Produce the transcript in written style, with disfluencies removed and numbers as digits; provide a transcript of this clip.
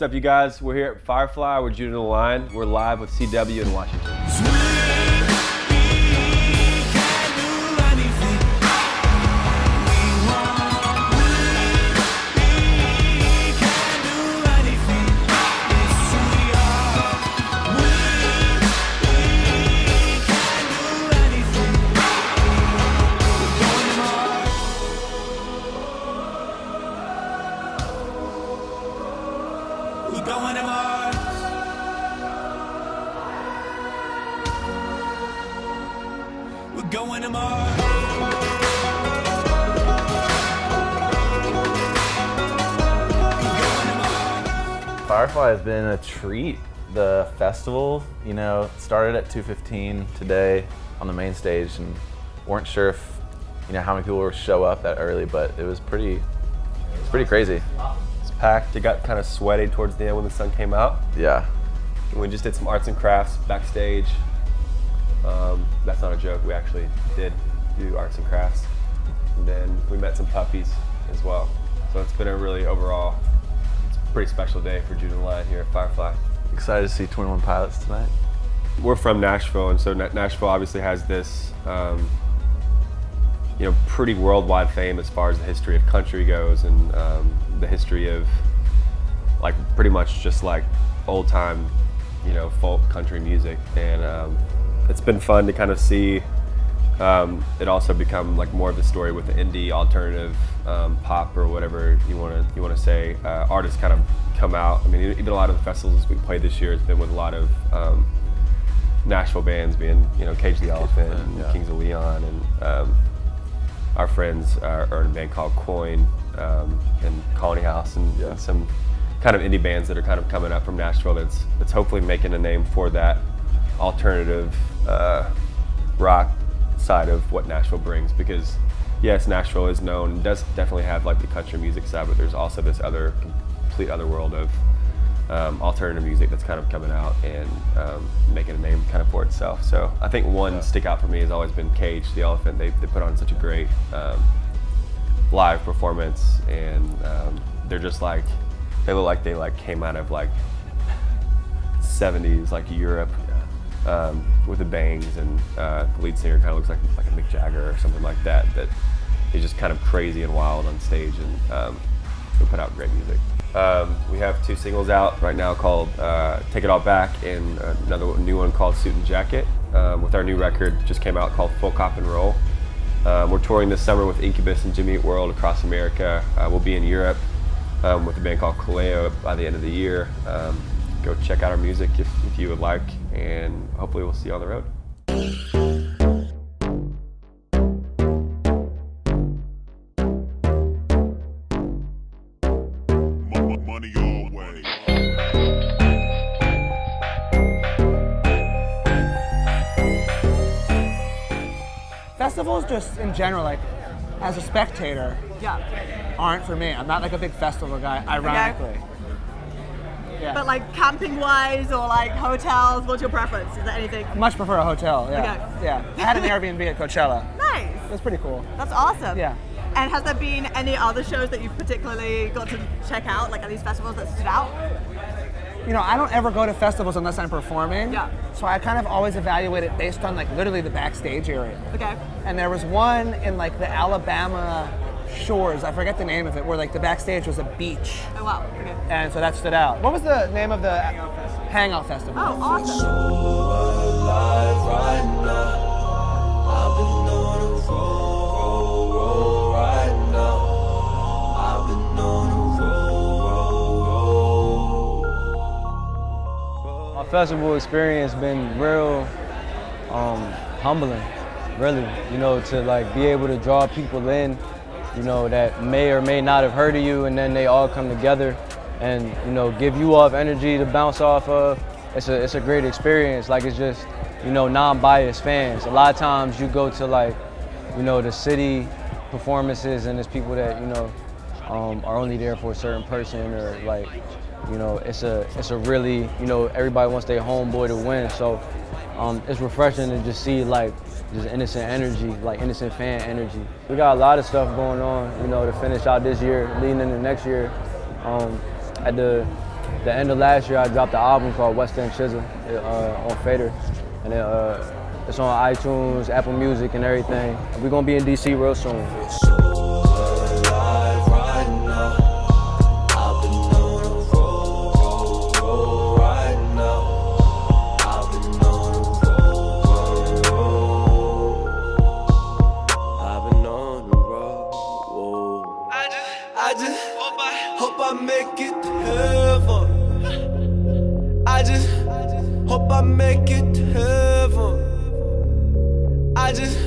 What's up, you guys? We're here at Firefly. We're Judah the Line. We're live with CW in Washington. We're going to Mars. We're going to Mars. Firefly has been a treat. The festival, started at 2:15 today on the main stage, and weren't sure if, how many people would show up that early, but it was pretty crazy. Packed. It got kind of sweaty towards the end when the sun came out. Yeah. And we just did some arts and crafts backstage. That's not a joke. We actually did do arts and crafts. And then we met some puppies as well. So it's been a really overall, it's a pretty special day for Judah the Line here at Firefly. Excited to see 21 Pilots tonight. We're from Nashville, and so Nashville obviously has this pretty worldwide fame as far as the history of country goes, and the history of pretty much just old time, folk country music. And it's been fun to kind of see it also become more of a story with the indie alternative pop, or whatever you want to say. Artists kind of come out. I mean, even a lot of the festivals we played this year has been with a lot of Nashville bands, being Cage the Elephant, and Kings of Leon, and our friends are in a band called Coin, and Colony House, and some kind of indie bands that are kind of coming up from Nashville that's hopefully making a name for that alternative rock side of what Nashville brings. Because yes, Nashville is known, does definitely have the country music side, but there's also this complete other world of alternative music that's kind of coming out and making a name kind of for itself. So I think one stick out for me has always been Cage the Elephant. They put on such a great live performance, and they're just they look like they came out of 70s Europe, with the bangs, and the lead singer kind of looks like a Mick Jagger or something like that is just kind of crazy and wild on stage, and they put out great music. We have 2 singles out right now called Take It All Back, and another new one called Suit and Jacket, with our new record just came out called Full Cop and Roll. We're touring this summer with Incubus and Jimmy Eat World across America. We'll be in Europe with a band called Kaleo by the end of the year. Go check out our music if you would like, and hopefully we'll see you on the road. Money your way. Festivals just in general, as a spectator, aren't for me. I'm not a big festival guy, ironically. Okay. Yeah. But camping wise or hotels, what's your preference? Is there anything? I much prefer a hotel, yeah. Okay. Yeah. I had an Airbnb at Coachella. Nice. That's pretty cool. That's awesome. Yeah. And has there been any other shows that you've particularly got to check out, at these festivals that stood out? I don't ever go to festivals unless I'm performing. Yeah. So I kind of always evaluate it based on literally the backstage area. Okay. And there was one in the Alabama shores, I forget the name of it, where the backstage was a beach. Oh wow. Okay. And so that stood out. What was the name of the Hangout Festival? Oh, awesome. My festival experience been real humbling, really. To be able to draw people in, that may or may not have heard of you, and then they all come together and give you off energy to bounce off of. It's a great experience. It's just non-biased fans. A lot of times you go to the city performances, and there's people that are only there for a certain person, or it's a really everybody wants their homeboy to win. So it's refreshing to just see just innocent energy, innocent fan energy. We got a lot of stuff going on, to finish out this year, leading into next year. At the the end of last year, I dropped an album called West End Chisel on Fader, and it's on iTunes, Apple Music, and everything. We're gonna be in DC real soon. Hope I make it to heaven. I just hope I make it to heaven. I just